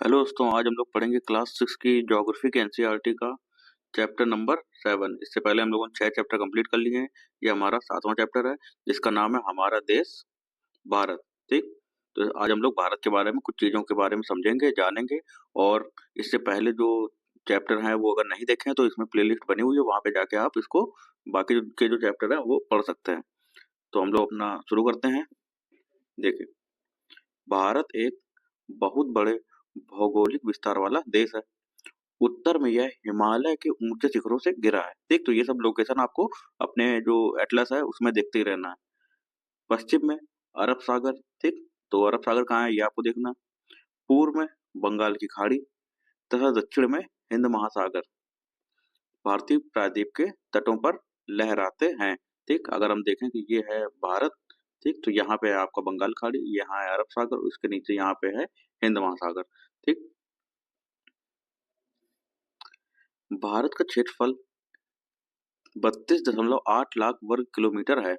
Hello दोस्तों, आज हम लोग पढ़ेंगे क्लास 6 की ज्योग्राफी के एनसीईआरटी का चैप्टर नंबर 7। इससे पहले हम लोगों ने 6 चैप्टर कंप्लीट कर लिए हैं। ये हमारा 7वां चैप्टर है, जिसका नाम है हमारा देश भारत। ठीक, तो आज हम लोग भारत के बारे में कुछ चीज़ों के बारे में समझेंगे, जानेंगे। और इससे पहले जो चैप्टर हैं वो अगर नहीं देखे हैं तो इसमें प्लेलिस्ट बनी हुई है, वहाँ पे जाके आप इसको बाकी के जो चैप्टर हैं वो पढ़ सकते हैं। तो हम लोग अपना शुरू करते हैं। देखिए, भारत एक बहुत बड़े भौगोलिक विस्तार वाला देश है। उत्तर में यह हिमालय के ऊंचे शिखरों से घिरा है। देख, तो ये सब लोकेशन आपको अपने जो एटलस है उसमें देखते ही रहना है। पश्चिम में अरब सागर। ठीक, तो अरब सागर कहाँ है ये आपको देखना है। पूर्व में बंगाल की खाड़ी तथा दक्षिण में हिंद महासागर भारतीय प्रायद्वीप के तटों पर लहराते हैं। ठीक, अगर हम देखें कि ये है भारत। ठीक, तो यहाँ पे है आपका बंगाल खाड़ी, यहाँ है अरब सागर, उसके नीचे यहाँ पे है हिंद महासागर। ठीक, भारत का क्षेत्रफल 32.8 लाख वर्ग किलोमीटर है।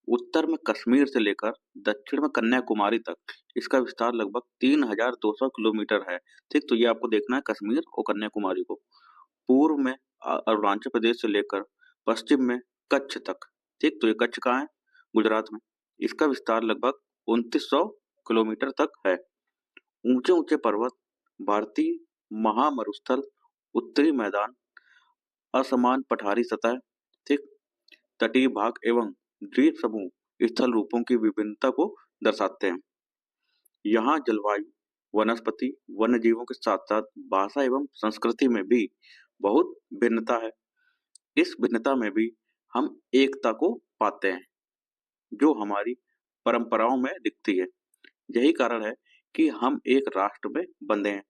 उत्तर में कश्मीर से लेकर दक्षिण में कन्याकुमारी तक इसका विस्तार लगभग 3,200 किलोमीटर है। ठीक, तो ये आपको देखना है कश्मीर और कन्याकुमारी को। पूर्व में अरुणाचल प्रदेश से लेकर पश्चिम में कच्छ तक। ठीक, तो ये कच्छ कहाँ है? गुजरात में। इसका विस्तार लगभग 2,900 किलोमीटर तक है। ऊंचे ऊंचे पर्वत, भारतीय महामरुस्थल, उत्तरी मैदान, असमान पठारी सतह, ठीक, तटीय भाग एवं द्वीप समूह स्थल रूपों की विभिन्नता को दर्शाते हैं। यहाँ जलवायु, वनस्पति, वन्य जीवों के साथ साथ भाषा एवं संस्कृति में भी बहुत भिन्नता है। इस भिन्नता में भी हम एकता को पाते हैं, जो हमारी परंपराओं में दिखती है। यही कारण है कि हम एक राष्ट्र में बंधे हैं।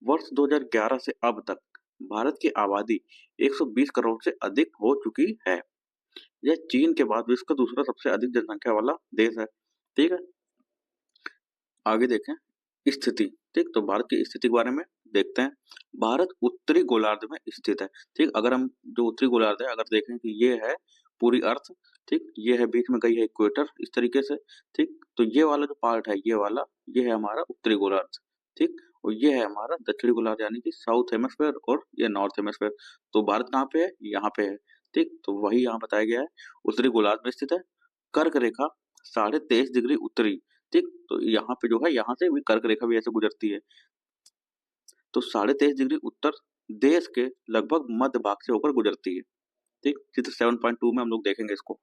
वर्ष 2011 से अब तक भारत की आबादी 120 करोड़ से अधिक हो चुकी है। यह चीन के बाद विश्व का दूसरा सबसे अधिक जनसंख्या वाला देश है। ठीक है, आगे देखें स्थिति। ठीक, तो भारत की स्थिति के बारे में देखते हैं। भारत उत्तरी गोलार्ध में स्थित है। ठीक, अगर हम जो उत्तरी गोलार्ध है अगर देखें कि ये है पूरी अर्थ। ठीक, ये है बीच में गई है इक्वेटर इस तरीके से। ठीक, तो ये वाला जो पार्ट है ये वाला, ये है हमारा उत्तरी गोलार्ध। ठीक, और ये है हमारा दक्षिणी गोलार्ध यानी कि साउथ हेमिस्फेयर और ये नॉर्थ हेमिस्फेयर। तो भारत कहाँ पे है? यहाँ पे है। ठीक, तो वही यहाँ बताया गया है, उत्तरी गोलार्ध में स्थित है। कर्क रेखा 23.5 डिग्री उत्तरी। ठीक, तो यहाँ पे जो है यहाँ से भी कर्क रेखा भी ऐसे गुजरती है। तो 23.5 डिग्री उत्तर देश के लगभग मध्य भाग से होकर गुजरती है। ठीक, चित्र 7.2 में हम लोग देखेंगे इसको।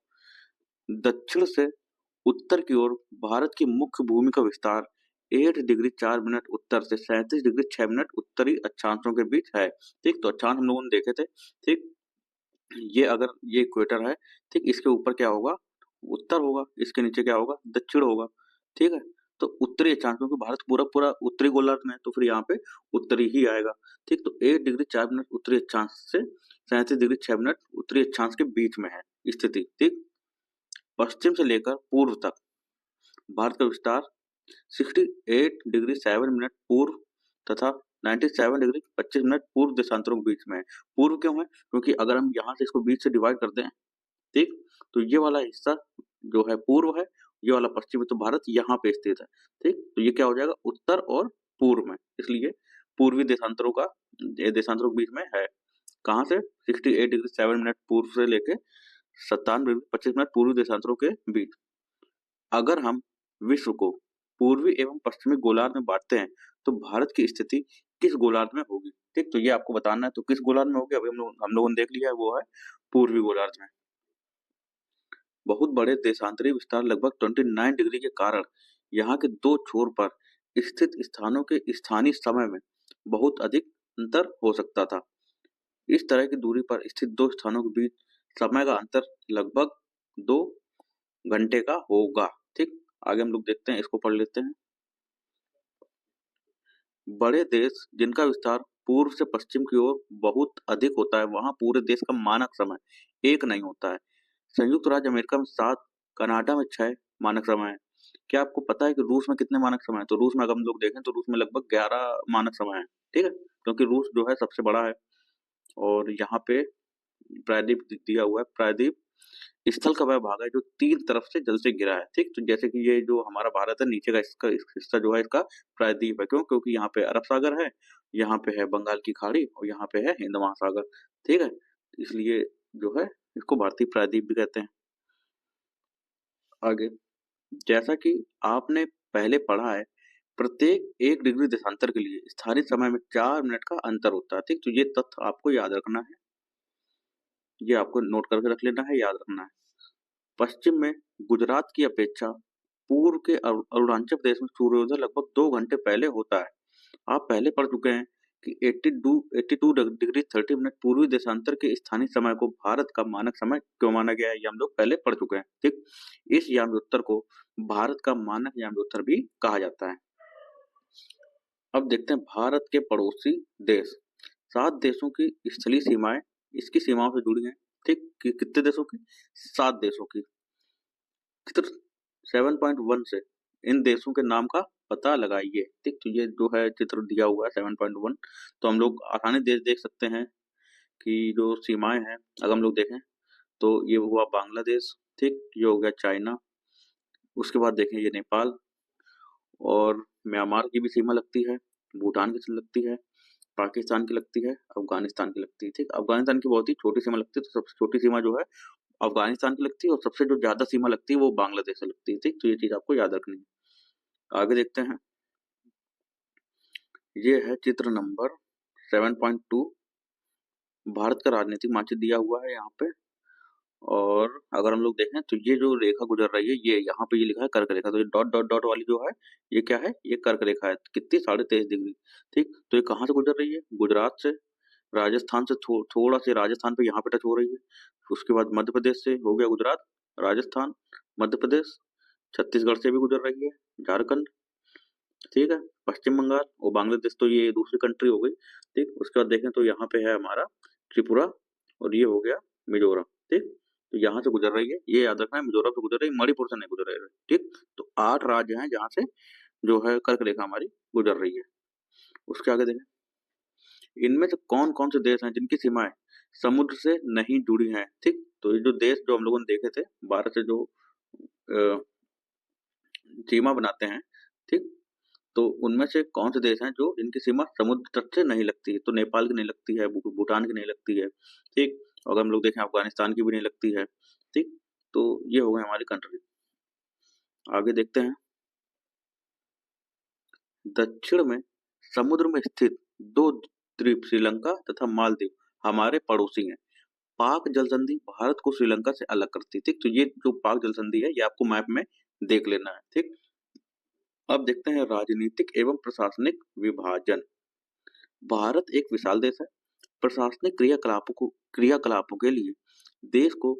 दक्षिण से उत्तर की ओर भारत की मुख्य भूमि का विस्तार 8 डिग्री 4 मिनट उत्तर से 37 डिग्री 6 मिनट उत्तरी अक्षांशों के बीच है। ठीक, तो अक्षांश हम लोगों ने देखे थे। ठीक, ये अगर ये इक्वेटर है, ठीक, इसके ऊपर क्या होगा? उत्तर होगा, इसके नीचे क्या होगा? दक्षिण होगा। ठीक है, तो उत्तरी अक्षांश, क्योंकि भारत पूरा पूरा उत्तरी गोलार्ध में है तो फिर यहाँ पे उत्तरी ही आएगा। ठीक, तो 8 डिग्री 4 मिनट उत्तरी अक्षांश से 37 डिग्री 6 मिनट उत्तरी अक्षांश के बीच में है स्थिति। ठीक, पश्चिम से लेकर पूर्व तक भारत का विस्तार 68 डिग्री 7 मिनट पूर्व तथा 97 डिग्री 25 मिनट पूर्व देशांतरों के बीच में है। पूर्व क्यों है? क्योंकि अगर हम यहाँ से इसको बीच से डिवाइड कर दें, ठीक, तो ये वाला हिस्सा जो है पूर्व है, ये वाला पश्चिम है, तो भारत यहाँ पे स्थित है। ठीक, तो ये क्या हो जाएगा? उत्तर और पूर्व में, इसलिए पूर्वी देशांतरों का ये देशांतरों के बीच में है। कहाँ से? 68 डिग्री 7 मिनट पूर्व से लेके 97 डिग्री 25 मिनट पूर्वी देशांतरों के बीच। अगर हम विश्व को पूर्वी एवं पश्चिमी गोलार्ध में बांटते हैं तो भारत की स्थिति किस गोलार्ध में होगी? ठीक, तो ये आपको बताना है। तो किस गोलार्ध में होगी? अभी हम लोगों ने देख लिया है, वो है पूर्वी गोलार्ध में। बहुत बड़े देशांतरी विस्तार लगभग 29 डिग्री के कारण यहाँ के दो छोर पर स्थित स्थानों के स्थानीय समय में बहुत अधिक अंतर हो सकता था। इस तरह की दूरी पर स्थित दो स्थानों के बीच समय का अंतर लगभग 2 घंटे का होगा। ठीक, आगे हम लोग देखते हैं, इसको पढ़ लेते हैं। बड़े देश जिनका विस्तार पूर्व से पश्चिम की ओर बहुत अधिक होता है, वहां पूरे देश का मानक समय एक नहीं होता है। संयुक्त राज्य अमेरिका में 7, कनाडा में 6 मानक समय है। क्या आपको पता है कि रूस में कितने मानक समय है? तो रूस में अगर हम लोग देखें तो रूस में लगभग 11 मानक समय है। ठीक है, क्योंकि रूस जो है सबसे बड़ा है। और यहाँ पे प्रायद्वीप दिया हुआ है। प्रायद्वीप स्थल का वह भाग है जो 3 तरफ से जल से घिरा है, ठीक? तो जैसे कि ये जो हमारा भारत है, नीचे का इसका हिस्सा जो है इसका प्रायद्वीप है। क्यों? क्योंकि यहाँ पे अरब सागर है, यहाँ पे है बंगाल की खाड़ी और यहाँ पे है हिंद महासागर, ठीक है? इसलिए जो है इसको भारतीय प्रायद्वीप भी कहते हैं। आगे, जैसा कि आपने पहले पढ़ा है, प्रत्येक 1 डिग्री देशांतर के लिए स्थानीय समय में 4 मिनट का अंतर होता है, ठीक? तो ये तथ्य आपको याद रखना है। ये आपको नोट करके रख लेना है, याद रखना है। पश्चिम में गुजरात की अपेक्षा पूर्व के अरुणाचल प्रदेश में सूर्योदय लगभग 2 घंटे पहले होता है। आप पहले पढ़ चुके हैं कि 82 डिग्री 30 मिनट पूर्वी देशांतर के स्थानीय समय को भारत का मानक समय क्यों माना गया है, ये हम लोग पहले पढ़ चुके हैं, ठीक? इस याम्योत्तर को भारत का मानक याम्योत्तर भी कहा जाता है। अब देखते हैं भारत के पड़ोसी देश। 7 देशों की स्थलीय सीमाएं इसकी सीमाओं से जुड़ी हैं, ठीक? कितने देशों की? 7 देशों की। चित्र 7.1 से इन देशों के नाम का पता लगाइए, ठीक? तो ये जो है चित्र दिया हुआ है 7.1, तो हम लोग आसानी देश देख सकते हैं कि जो सीमाएं हैं, अगर हम लोग देखें तो ये हुआ बांग्लादेश, ठीक? ये हो गया चाइना, उसके बाद देखें ये नेपाल और म्यांमार की भी सीमा लगती है, भूटान की लगती है, पाकिस्तान की लगती है, अफगानिस्तान की लगती है, ठीक? अफगानिस्तान की बहुत ही छोटी सीमा लगती है, तो सबसे छोटी सीमा जो है अफगानिस्तान की लगती है और सबसे जो ज्यादा सीमा लगती है वो बांग्लादेश से लगती है, ठीक? तो ये चीज आपको याद रखनी है। आगे देखते हैं, ये है चित्र नंबर 7.2। भारत का राजनीतिक मानचित्र दिया हुआ है यहाँ पे, और अगर हम लोग देखें तो ये जो रेखा गुजर रही है, ये यहाँ पे ये लिखा है कर्क रेखा, तो ये डॉट डॉट डॉट वाली जो है ये क्या है? ये कर्क रेखा है। कितनी? 23.5 डिग्री, ठीक? तो ये कहाँ से गुजर रही है? गुजरात से, राजस्थान से थोड़ा से राजस्थान पे यहाँ पे टच हो रही है। उसके बाद मध्य प्रदेश से हो गया गुजरात, राजस्थान, मध्य प्रदेश, छत्तीसगढ़ से भी गुजर रही है, झारखंड, ठीक है, पश्चिम बंगाल और बांग्लादेश, तो ये दूसरी कंट्री हो गई, ठीक? उसके बाद देखें तो यहाँ पे है हमारा त्रिपुरा और ये हो गया मिजोरम, ठीक? तो यहाँ से गुजर रही है, ये याद रखना है, मिजोरम से गुजर रही है, मणिपुर से नहीं गुजर रही है, ठीक? तो 8 राज्य हैं जहाँ से जो है कर्क रेखा हमारी गुजर रही है। उसके आगे देखें, इनमें से कौन कौन से देश हैं जिनकी सीमाएं समुद्र से नहीं जुड़ी हैं, ठीक? तो ये जो देश जो हम लोगों ने देखे थे, भारत से जो अ, सीमा बनाते हैं, ठीक? तो उनमें से कौन से देश हैं जो जिनकी सीमा समुद्र तट से नहीं लगती है? तो नेपाल की नहीं लगती है, भूटान की नहीं लगती है, ठीक? अगर हम लोग देखें अफगानिस्तान की भी नहीं लगती है, ठीक? तो ये हो गई हमारी कंट्री। आगे देखते हैं, दक्षिण में समुद्र में स्थित 2 द्वीप श्रीलंका तथा मालदीव हमारे पड़ोसी हैं। पाक जल संधि भारत को श्रीलंका से अलग करती है, ठीक? तो ये जो पाक जल संधि है ये आपको मैप में देख लेना है, ठीक? अब देखते हैं राजनीतिक एवं प्रशासनिक विभाजन। भारत एक विशाल देश है। प्रशासनिक क्रियाकलापों के लिए देश को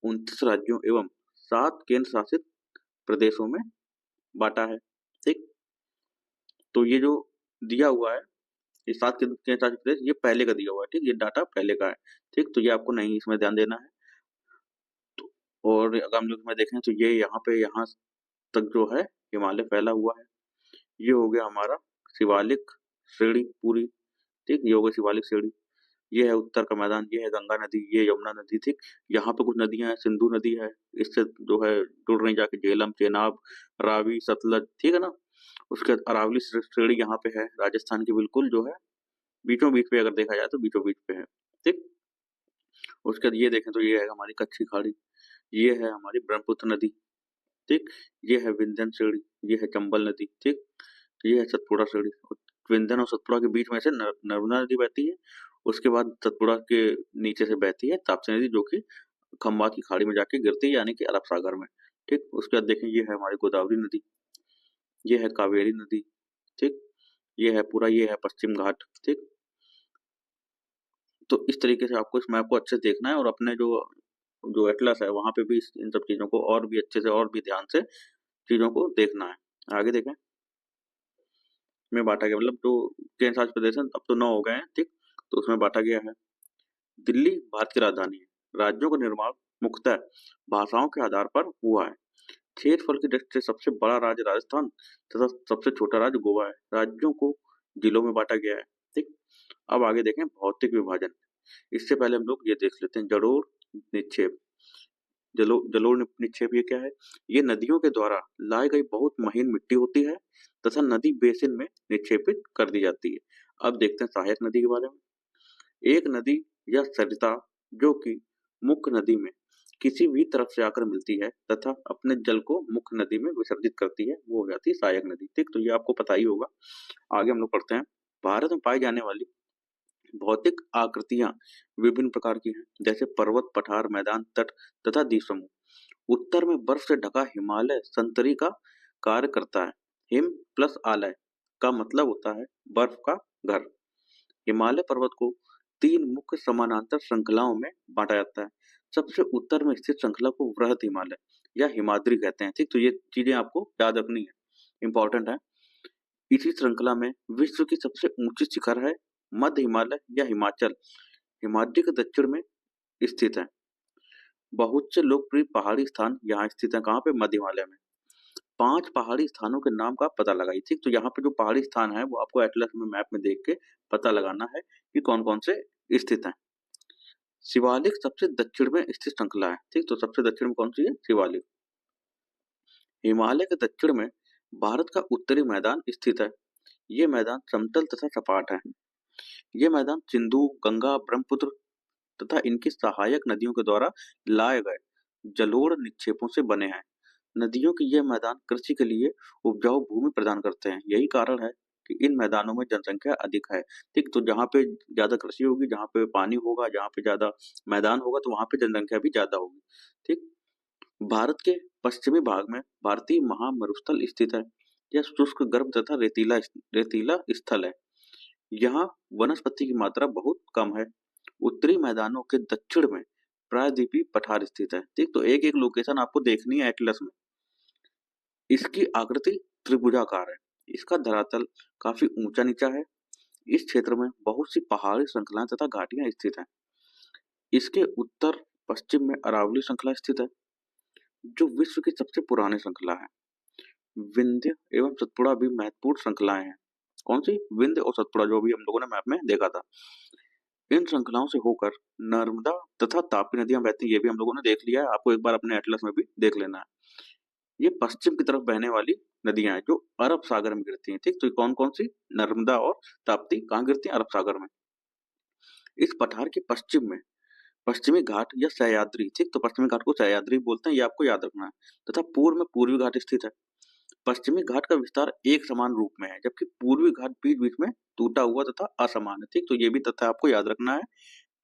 29 राज्यों एवं 7 केंद्र शासित प्रदेशों में बांटा है, ठीक? तो ये जो दिया हुआ है, ये 7 केंद्र शासित प्रदेश, ये पहले का दिया हुआ है, ठीक? ये डाटा पहले का है, ठीक? तो ये आपको नहीं इसमें ध्यान देना है। तो और अगर हम लोग इसमें देखें तो ये यहाँ तक जो है हिमालय फैला हुआ है। ये हो गया हमारा शिवालिक श्रेणी पूरी, ठीक? ये हो गई शिवालिक श्रेणी। ये है उत्तर का मैदान, ये है गंगा नदी, ये यमुना नदी, ठीक? यहाँ पे कुछ नदियां हैं, सिंधु नदी है, इससे जो है जुड़ रही जाके झेलम, चेनाब, रावी, सतलज, ठीक है ना? उसके बाद अरावली श्रेणी यहाँ पे है, राजस्थान की बिल्कुल जो है बीचों बीच पे, अगर देखा जाए तो बीचों बीच पे है, ठीक? उसके बाद ये देखें तो ये है हमारी कच्ची खाड़ी, ये है हमारी ब्रह्मपुत्र नदी, ठीक? ये है विंध्यन श्रेणी, ये है चंबल नदी, ठीक? ये है सतपुड़ा श्रेणी। विंध्यन और सतपुड़ा के बीच में से नर्मदा नदी बहती है। उसके बाद सतपुड़ा के नीचे से बहती है ताप्ती नदी, जो कि खंबात की खाड़ी में जाके गिरती है, यानी कि अरब सागर में, ठीक? उसके बाद देखें, ये है हमारी गोदावरी नदी, ये है कावेरी नदी, ठीक? ये है पश्चिम घाट, ठीक? तो इस तरीके से आपको इस मैप को अच्छे से देखना है और अपने जो जो एटलस है वहां पे भी इन सब चीजों को और भी अच्छे से और भी ध्यान से चीजों को देखना है। आगे देखें, में बांटा गया, मतलब जो केंद्र शासित प्रदेश है अब तो 9 हो गए हैं, ठीक? तो उसमें बांटा गया है। दिल्ली भारत की राजधानी है। राज्यों का निर्माण मुख्यतः भाषाओं के आधार पर हुआ है। क्षेत्रफल की दृष्टि से सबसे बड़ा राज्य राजस्थान तथा सबसे छोटा राज्य गोवा है। राज्यों को जिलों में बांटा गया है, ठीक? अब आगे देखें भौतिक विभाजन। इससे पहले हम लोग ये देख लेते हैं जड़ोर निक्षेप। जलोढ़ निक्षेप ये क्या है? ये नदियों के द्वारा लाई गई बहुत महीन मिट्टी होती है तथा नदी बेसिन में निक्षेपित कर दी जाती है। अब देखते हैं सहायक नदी के बारे में। एक नदी या सरिता जो कि मुख्य नदी में किसी भी तरफ से आकर मिलती है तथा अपने जल को मुख्य नदी में विसर्जित करती है, वो हो जाती है सहायक नदी। ठीक, तो ये आपको पता ही होगा। आगे हम लोग पढ़ते हैं। भारत में पाई जाने वाली भौतिक आकृतियां विभिन्न प्रकार की हैं, जैसे पर्वत, पठार, मैदान, तट तथा द्वीप समूह। उत्तर में बर्फ से ढका हिमालय संतरी का कार्य करता है। हिम प्लस आलय का मतलब होता है बर्फ का घर। हिमालय पर्वत को तीन मुख्य समानांतर श्रृंखलाओं में बांटा जाता है। सबसे उत्तर में स्थित श्रृंखला को वृहद हिमालय या हिमाद्री कहते हैं। ठीक, तो ये चीजें आपको याद रखनी है, इंपॉर्टेंट है। इसी श्रृंखला में विश्व की सबसे ऊंची शिखर है मध्य हिमालय या हिमाचल, हिमाद्री के दक्षिण में स्थित है। बहुत से लोकप्रिय पहाड़ी स्थान यहाँ स्थित हैं। कहाँ पे? मध्य हिमालय में। 5 पहाड़ी स्थानों के नाम का पता लगाइए। ठीक, तो यहाँ पे जो पहाड़ी स्थान है वो आपको एटलस में मैप में देख के पता लगाना है कि कौन-कौन से स्थित हैं। शिवालिक सबसे दक्षिण में स्थित श्रृंखला है। ठीक, तो सबसे दक्षिण में कौन सी है? शिवालिक। हिमालय के दक्षिण में भारत का उत्तरी मैदान स्थित है। ये मैदान समतल तथा सपाट है। ये मैदान सिंधु, गंगा, ब्रह्मपुत्र तथा इनकी सहायक नदियों के द्वारा लाए गए जलोढ़ निक्षेपों से बने हैं। नदियों के ये मैदान कृषि के लिए उपजाऊ भूमि प्रदान करते हैं। यही कारण है कि इन मैदानों में जनसंख्या अधिक है। ठीक, तो जहाँ पे ज्यादा कृषि होगी, जहाँ पे पानी होगा, जहाँ पे ज्यादा मैदान होगा, तो वहां पे जनसंख्या भी ज्यादा होगी। ठीक, भारत के पश्चिमी भाग में भारतीय महामरुस्थल स्थित है। यह शुष्क, गर्म तथा रेतीला स्थल है। यहाँ वनस्पति की मात्रा बहुत कम है। उत्तरी मैदानों के दक्षिण में प्रायद्वीपीय पठार स्थित है। ठीक, तो एक एक लोकेशन आपको देखनी है एटलस में। इसकी आकृति त्रिभुजाकार है। इसका धरातल काफी ऊंचा नीचा है। इस क्षेत्र में बहुत सी पहाड़ी श्रृंखलाएं तथा घाटियां स्थित हैं। इसके उत्तर पश्चिम में अरावली श्रृंखला स्थित है, जो विश्व की सबसे पुरानी श्रृंखला है। विंध्य एवं सतपुड़ा भी महत्वपूर्ण श्रृंखलाएं हैं। कौन सी? विंध्य और सतपुड़ा, जो भी हम लोगों ने मैप में देखा था। इन श्रृंखलाओं से होकर नर्मदा तथा तापी नदियां बहती हैं, ये भी हम लोगों ने देख लिया है। आपको एक बार अपने एटलस में भी देख लेना है। ये पश्चिम की तरफ बहने वाली नदियां हैं जो अरब सागर में गिरती हैं। ठीक, तो कौन कौन सी? नर्मदा और ताप्ती कहाँ गिरती हैं? अरब सागर में। इस पठार के पश्चिम में पश्चिमी घाट या सह्याद्री, ठीक, तो पश्चिमी घाट को सह्याद्री बोलते हैं, ये आपको याद रखना है, तथा पूर्व में पूर्वी घाट स्थित है। पश्चिमी घाट का विस्तार एक समान रूप में है, जबकि पूर्वी घाट बीच बीच में टूटा हुआ तथा असमान है। ठीक, तो ये भी तथ्य आपको याद रखना है।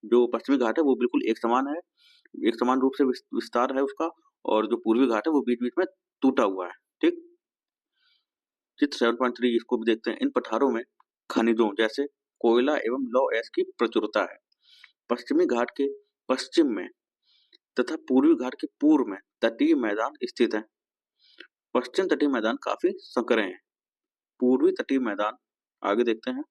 जो पश्चिमी घाट है वो बिल्कुल एक समान है, एक समान रूप से विस्तार है उसका, और जो पूर्वी घाट है वो बीच बीच में टूटा हुआ है। ठीक, चित्र 7.3 इसको भी देखते हैं। इन पठारों में खनिजों जैसे कोयला एवं लौह अयस्क की प्रचुरता है। पश्चिमी घाट के पश्चिम में तथा पूर्वी घाट के पूर्व में तटीय मैदान स्थित है। पश्चिम तटीय मैदान काफी संकरे हैं। पूर्वी तटीय मैदान, आगे देखते हैं,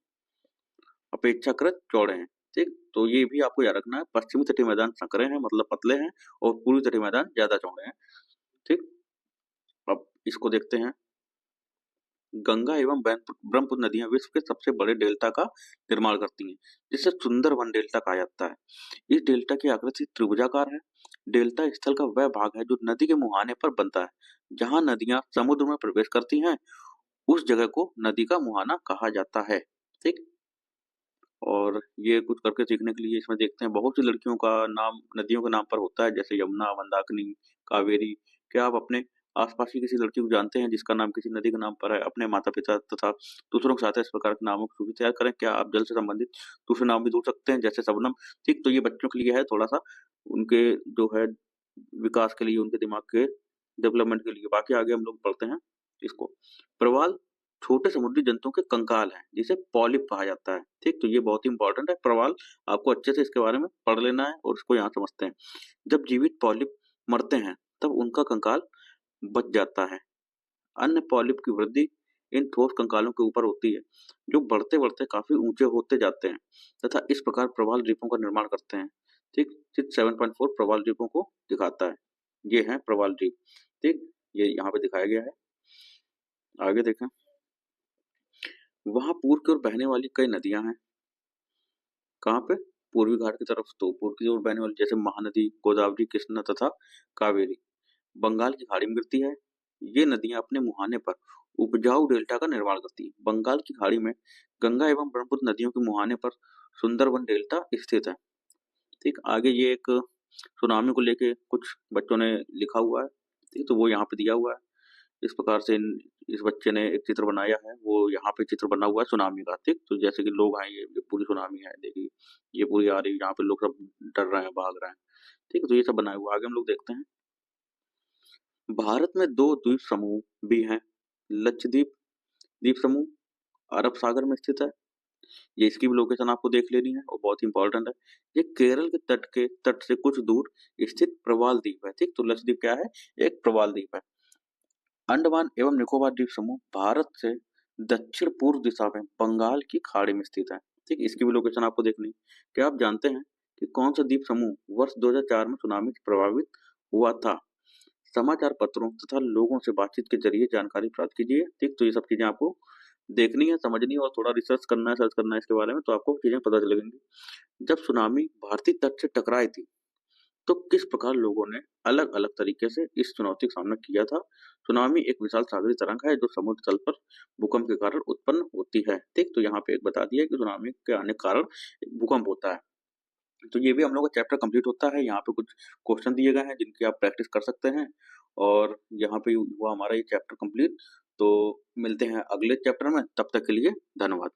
अपेक्षाकृत चौड़े हैं। ठीक, तो ये भी आपको याद रखना है। पश्चिमी तटीय मैदान संकरे हैं, मतलब पतले हैं, और पूर्वी तटीय मैदान ज्यादा चौड़े हैं। ठीक, अब इसको देखते हैं। गंगा एवं ब्रह्मपुत्र नदियां विश्व के सबसे बड़े डेल्टा का निर्माण करती हैं, जिसे सुंदरवन डेल्टा कहा जाता है। इस डेल्टा की आकृति त्रिभुजाकार है। डेल्टा स्थल का वह भाग है जो नदी के मुहाने पर बनता है। जहां नदियां समुद्र में प्रवेश करती हैं, उस जगह को नदी का मुहाना कहा जाता है। ठीक, और ये कुछ करके सीखने के लिए इसमें देखते हैं, बहुत सी लड़कियों का नाम नदियों के नाम पर होता है, जैसे यमुना, मंदाकिनी, कावेरी। क्या आप अपने आसपास की किसी लड़की को जानते हैं जिसका नाम किसी नदी के नाम पर है? अपने माता पिता तथा दूसरों के साथ इस प्रकार के नामों की सूची तैयार करें। क्या आप जल से संबंधित दूसरे नाम भी जोड़ सकते हैं, जैसे शबनम? ठीक, तो ये बच्चों के लिए है, थोड़ा सा उनके जो है विकास के लिए, उनके दिमाग के डेवलपमेंट के लिए। बाकी आगे हम लोग पढ़ते हैं इसको। प्रवाल छोटे समुद्री जंतुओं के कंकाल हैं, जिसे पॉलिप कहा जाता है। ठीक, तो ये बहुत ही इंपॉर्टेंट है प्रवाल, आपको अच्छे से इसके बारे में पढ़ लेना है और इसको यहाँ समझते हैं। जब जीवित पॉलिप मरते हैं तब उनका कंकाल बच जाता है। अन्य पॉलिप की वृद्धि इन ठोस कंकालों के ऊपर होती है, जो बढ़ते बढ़ते काफी ऊंचे होते जाते हैं तथा इस प्रकार प्रवाल द्वीपों का निर्माण करते हैं। ठीक, चित्र 7.4 प्रवाल द्वीपों को दिखाता है। ये है प्रवाल द्वीप। ठीक, ये यहाँ पे दिखाया गया है। आगे देखें। वहां पूर्व की ओर बहने वाली कई नदियां हैं। कहाँ पे? पूर्वी घाट की तरफ तो पूर्व की ओर बहने वाली जैसे महानदी, गोदावरी, कृष्णा तथा कावेरी बंगाल की खाड़ी में गिरती है। ये नदियां अपने मुहाने पर उपजाऊ डेल्टा का निर्माण करती है। बंगाल की खाड़ी में गंगा एवं ब्रह्मपुत्र नदियों के मुहाने पर सुंदरबन डेल्टा स्थित है। ठीक, आगे ये एक सुनामी को लेके कुछ बच्चों ने लिखा हुआ है। ठीक, तो वो यहाँ पे दिया हुआ है। इस प्रकार से इस बच्चे ने एक चित्र बनाया है, वो यहाँ पे चित्र बना हुआ है सुनामी का। ठीक, तो जैसे कि लोग आए, ये पूरी सुनामी है, देखिए ये पूरी आ रही है, यहाँ पे लोग सब डर रहे हैं, भाग रहे हैं। ठीक है, तो ये सब बनाया हुआ है। आगे हम लोग देखते हैं। भारत में दो द्वीप समूह भी हैं। लक्षद्वीप द्वीप समूह अरब सागर में स्थित है। ये इसकी भी लोकेशन आपको देख लेनी है और बहुत ही इंपॉर्टेंट है। ये केरल के तट से कुछ दूर स्थित प्रवाल द्वीप है। ठीक, तो लक्षद्वीप क्या है? एक प्रवाल द्वीप है। अंडमान एवं निकोबार द्वीप समूह भारत से दक्षिण पूर्व दिशा में बंगाल की खाड़ी में स्थित है। ठीक, इसकी भी लोकेशन आपको देखनी है। क्या आप जानते हैं कि कौन सा द्वीप समूह वर्ष 2004 में सुनामी से प्रभावित हुआ था? समाचार पत्रों तथा लोगों से बातचीत के जरिए जानकारी प्राप्त कीजिए। ठीक, तो ये सब चीजें आपको देखनी है, समझनी है और थोड़ा रिसर्च करना है, सर्च करना है इसके बारे में, तो आपको चीजें पता चलेंगी। जब सुनामी भारतीय तट से टकराई थी तो किस प्रकार लोगों ने अलग अलग तरीके से इस चुनौती का सामना किया था? सुनामी एक विशाल सागरीय तरंग है जो समुद्र तल पर भूकंप के कारण उत्पन्न होती है। ठीक, तो यहाँ पे एक बता दिया कि सुनामी के आने के कारण एक भूकंप होता है। तो ये भी हम लोग का चैप्टर कंप्लीट होता है। यहाँ पे कुछ क्वेश्चन दिए गए हैं जिनकी आप प्रैक्टिस कर सकते हैं और यहाँ पे हुआ हमारा ये चैप्टर कंप्लीट। तो मिलते हैं अगले चैप्टर में, तब तक के लिए धन्यवाद।